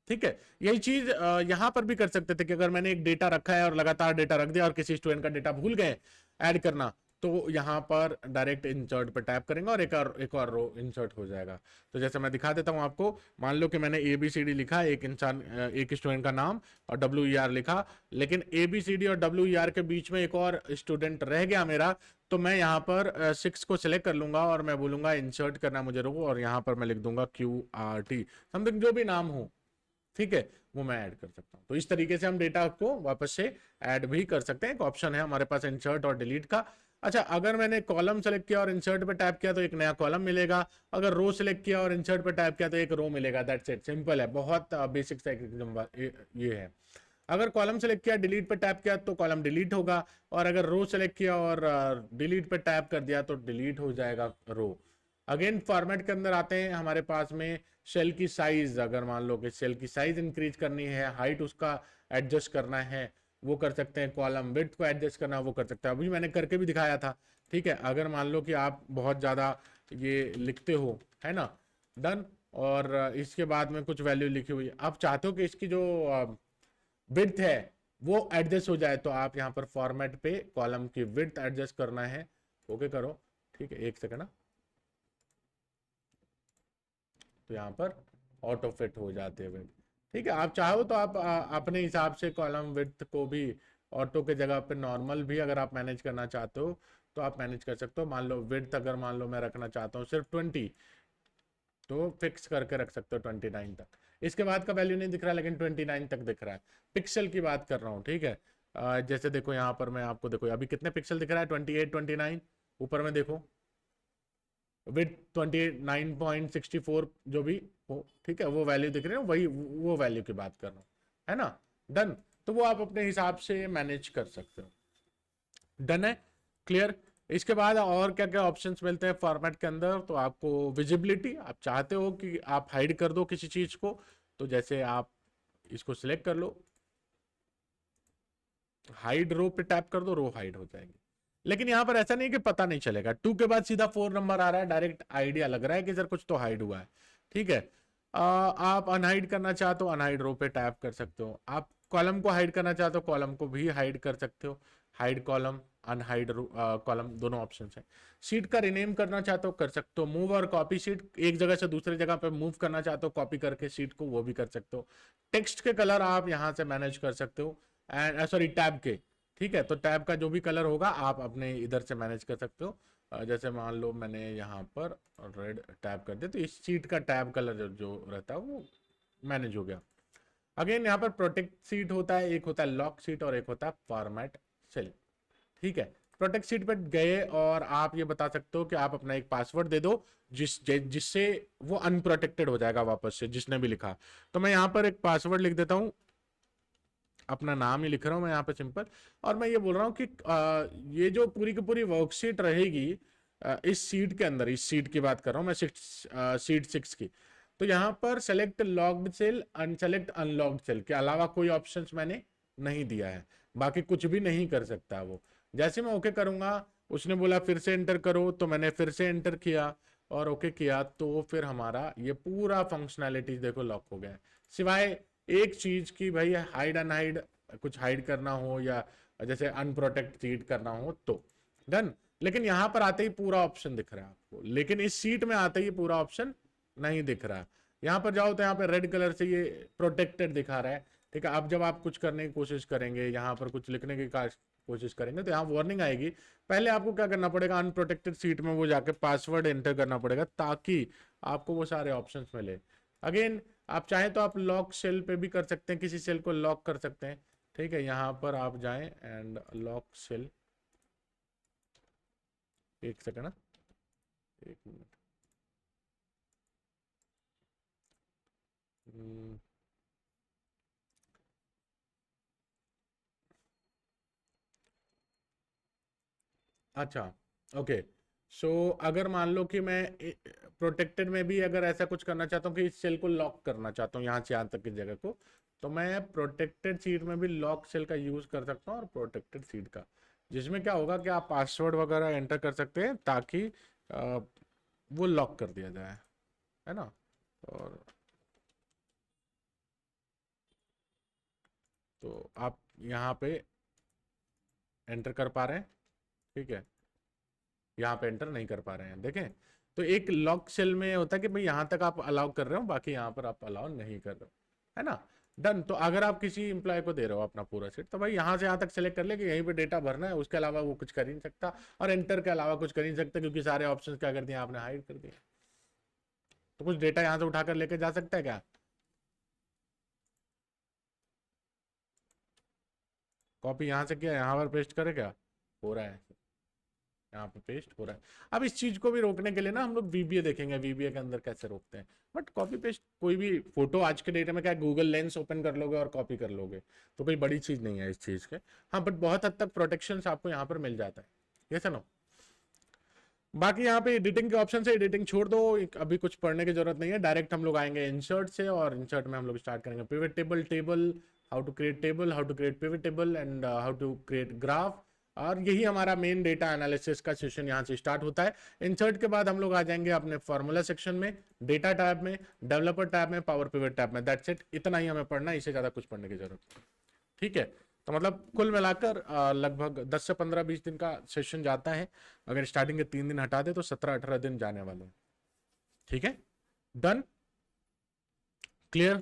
ठीक है। यही चीज यहां पर भी कर सकते थे कि अगर मैंने एक डेटा रखा है और लगातार डेटा रख दिया और किसी स्टूडेंट का डेटा भूल गए ऐड करना, तो यहां पर डायरेक्ट इंसर्ट पर टैप करेंगे और एक और रो इंसर्ट हो जाएगा। तो जैसे मैं दिखा देता हूं आपको, मान लो कि मैंने ABCD लिखा, एक इंसान एक स्टूडेंट का नाम और WER लिखा, लेकिन ABCD और WER के बीच में एक और स्टूडेंट रह गया मेरा, तो मैं यहाँ पर 6 को सिलेक्ट कर लूंगा और मैं बोलूंगा इंसर्ट करना मुझे रो, और यहाँ पर मैं लिख दूंगा QRT समथिंग जो भी नाम हो, ठीक है, वो मैं ऐड कर सकता हूं। तो इस तरीके से हम डेटा को वापस से ऐड भी कर सकते हैं। एक ऑप्शन है हमारे पास इंसर्ट और डिलीट का। अच्छा, अगर मैंने कॉलम सेलेक्ट किया और इंसर्ट पे टैप किया तो एक नया कॉलम मिलेगा, अगर रो सेलेक्ट किया और इंसर्ट पे टैप किया तो एक रो मिलेगा। दैट्स इट, सिंपल है, बहुत बेसिक सा एकदम ये है। अगर कॉलम सेलेक्ट किया, डिलीट पे टैप किया तो कॉलम डिलीट होगा, और अगर रो सेलेक्ट किया और डिलीट पे टैप कर दिया तो डिलीट हो जाएगा रो। अगेन फॉर्मेट के अंदर आते हैं, हमारे पास में सेल की साइज, अगर मान लो कि सेल की साइज इंक्रीज करनी है, हाइट उसका एडजस्ट करना है, वो कर सकते हैं। कॉलम विड्थ को एडजस्ट करना, वो कर सकते हैं। अभी मैंने करके भी दिखाया था, ठीक है। अगर मान लो कि आप बहुत ज़्यादा ये लिखते हो, है ना, डन, और इसके बाद में कुछ वैल्यू लिखी हुई है, आप चाहते हो कि इसकी जो विड्थ है वो एडजस्ट हो जाए, तो आप यहाँ पर फॉर्मेट पे कॉलम की विड्थ एडजस्ट करना है, ओके करो, ठीक है, एक सेकंड। तो यहाँ पर ऑटो फिट हो जाते हैं, ठीक है। आप चाहो तो आप अपने हिसाब से कॉलम विड्थ को भी ऑटो के जगह पे नॉर्मल भी अगर आप मैनेज करना चाहते हो तो आप मैनेज कर सकते हो। मान लो विड्थ अगर मान लो मैं रखना चाहता हूँ सिर्फ 20, तो फिक्स करके रख सकते हो 29 तक। इसके बाद का वैल्यू नहीं दिख रहा, लेकिन 29 तक दिख रहा है। पिक्सल की बात कर रहा हूँ, ठीक है। जैसे देखो यहाँ पर मैं आपको, देखो अभी कितने पिक्सल दिख रहा है, 28, 29। ऊपर में देखो विथ 29.64 जो भी हो, ठीक है, वो वैल्यू दिख रही है, वही वो वैल्यू की बात कर रहा हूँ, है ना, डन। तो वो आप अपने हिसाब से मैनेज कर सकते हो, डन है, क्लियर। इसके बाद और क्या क्या ऑप्शंस मिलते हैं फॉर्मेट के अंदर, तो आपको विजिबिलिटी, आप चाहते हो कि आप हाइड कर दो किसी चीज को, तो जैसे आप इसको सिलेक्ट कर लो, हाइड रो पे टैप कर दो, रो हाइड हो जाएंगे। लेकिन यहां पर ऐसा नहीं कि पता नहीं चलेगा, 2 के बाद सीधा 4 नंबर आ रहा है, डायरेक्ट आइडिया लग रहा है कि सर कुछ तो हाइड हुआ है, ठीक है। आप अनहाइड करना चाहते हो, अनहाइड रो पे टैप कर सकते हो। आप कॉलम को हाइड करना चाहते हो, कॉलम को भी हाइड कर सकते हो, हाइड कॉलम, अनहाइड कॉलम, दोनों ऑप्शन है। सीट का रिनेम करना चाहते हो, कर सकते हो। मूव और कॉपी सीट, एक जगह से दूसरी जगह पे मूव करना चाहते हो कॉपी करके सीट को, वो भी कर सकते हो। टेक्स्ट के कलर आप यहां से मैनेज कर सकते हो, एंड सॉरी टैब के, ठीक है। तो टैब का जो भी कलर होगा आप अपने इधर से मैनेज कर सकते हो। जैसे मान लो मैंने यहाँ पर रेड टैब कर दिया, तो इस सीट का टैब कलर जो रहता है वो मैनेज हो गया। अगेन यहाँ पर प्रोटेक्ट सीट होता है, एक होता है लॉक सीट और एक होता है फॉर्मेट सेल, ठीक है। प्रोटेक्ट सीट पर गए और आप ये बता सकते हो कि आप अपना एक पासवर्ड दे दो जिससे वो अनप्रोटेक्टेड हो जाएगा वापस से, जिसने भी लिखा। तो मैं यहाँ पर एक पासवर्ड लिख देता हूँ, अपना नाम ही लिख रहा हूं मैं यहाँ पे सिंपल, और मैं ये बोल रहा हूँ कि ये जो पूरी की पूरी वर्कशीट रहेगी इस सीट के अंदर, इस सीट की बात कर रहा हूँ मैं, सीट 6 की। तो यहाँ पर select locked cell, unselect unlocked cell के अलावा कोई ऑप्शंस मैंने नहीं दिया है, बाकी कुछ भी नहीं कर सकता वो। जैसे मैं ओके करूंगा, उसने बोला फिर से एंटर करो, तो मैंने फिर से एंटर किया और ओके किया, तो फिर हमारा ये पूरा फंक्शनैलिटी देखो लॉक हो गया है, सिवाय एक चीज की, भाई हाइड अनहाइड, कुछ हाइड करना हो या जैसे अनप्रोटेक्ट सीट करना हो तो डन। लेकिन यहां पर आते ही पूरा ऑप्शन दिख रहा है आपको, लेकिन इस सीट में आते ही पूरा ऑप्शन नहीं दिख रहा। यहाँ पर जाओ तो यहाँ पर रेड कलर से ये प्रोटेक्टेड दिखा रहा है, ठीक है। अब जब आप कुछ करने की कोशिश करेंगे, यहाँ पर कुछ लिखने की कोशिश करेंगे, तो यहाँ वार्निंग आएगी। पहले आपको क्या करना पड़ेगा, अनप्रोटेक्टेड सीट में वो जाके पासवर्ड एंटर करना पड़ेगा, ताकि आपको वो सारे ऑप्शंस मिले। अगेन आप चाहें तो आप लॉक सेल पे भी कर सकते हैं, किसी सेल को लॉक कर सकते हैं, ठीक है। यहाँ पर आप जाएं एंड लॉक सेल, एक सेकंड ना, एक मिनट। अच्छा, ओके। सो अगर मान लो कि मैं प्रोटेक्टेड में भी अगर ऐसा कुछ करना चाहता हूँ कि इस सेल को लॉक करना चाहता हूँ यहाँ से यहाँ तक की जगह को, तो मैं प्रोटेक्टेड सीट में भी लॉक सेल का यूज कर सकता हूँ, और प्रोटेक्टेड सीट का, जिसमें क्या होगा कि आप पासवर्ड वगैरह एंटर कर सकते हैं, ताकि अ, वो लॉक कर दिया जाए, है ना। और तो आप यहाँ पे एंटर कर पा रहे हैं, ठीक है, यहाँ पे एंटर नहीं कर पा रहे हैं, देखें। तो एक लॉक सेल में होता है कि भाई यहाँ तक आप अलाउ कर रहे हो, बाकी यहाँ पर आप अलाउ नहीं कर रहे हो, है ना, डन। तो अगर आप किसी इंप्लॉय को दे रहे हो अपना पूरा सेट, तो भाई यहाँ से यहाँ तक सेलेक्ट कर ले कि यहीं पे डेटा भरना है, उसके अलावा वो कुछ कर ही नहीं सकता, और एंटर के अलावा कुछ कर ही नहीं सकता, क्योंकि सारे ऑप्शन क्या कर दिए आपने, हाइड कर दिए। तो कुछ डेटा यहाँ से उठाकर लेके जा सकता है क्या, कॉपी यहाँ से किया यहाँ पर पेस्ट करे क्या, हो रहा है। यहाँ पे पेस्ट हो रहा है। अब इस चीज को भी रोकने के लिए ना हम लोग वीबीए देखेंगे, वीबीए के अंदर कैसे रोकते हैं। बट कॉपी पेस्ट कोई भी फोटो आज के डेट में क्या, गूगल लेंस ओपन कर लोगे और कॉपी कर लोगे, तो कोई बड़ी चीज नहीं है इस चीज के। हाँ बट बहुत हद तक प्रोटेक्शन आपको यहाँ पर मिल जाता है, ये नो। बाकी यहाँ पे एडिटिंग के ऑप्शन से एडिटिंग छोड़ दो, अभी कुछ पढ़ने की जरूरत नहीं है। डायरेक्ट हम लोग आएंगे इंसर्ट से, और इंसर्ट में हम लोग स्टार्ट करेंगे pivot table, how to create table, how to create pivot table and how to create graph. और यही हमारा मेन डेटा एनालिसिस का सेशन यहाँ से स्टार्ट होता है। इंसर्ट के बाद हम लोग आ जाएंगे अपने फॉर्मूला सेक्शन में, डेटा टैब में, डेवलपर टैब में, पावर पिवट टैब में। दैट्स इट, इतना ही हमें पढ़ना है, इससे ज्यादा कुछ पढ़ने की जरूरत नहीं। ठीक है, तो मतलब कुल मिलाकर लगभग 10 से 15-20 दिन का सेशन जाता है। अगर स्टार्टिंग के 3 दिन हटा दे तो 17-18 दिन जाने वाले हैं। ठीक है, डन, क्लियर।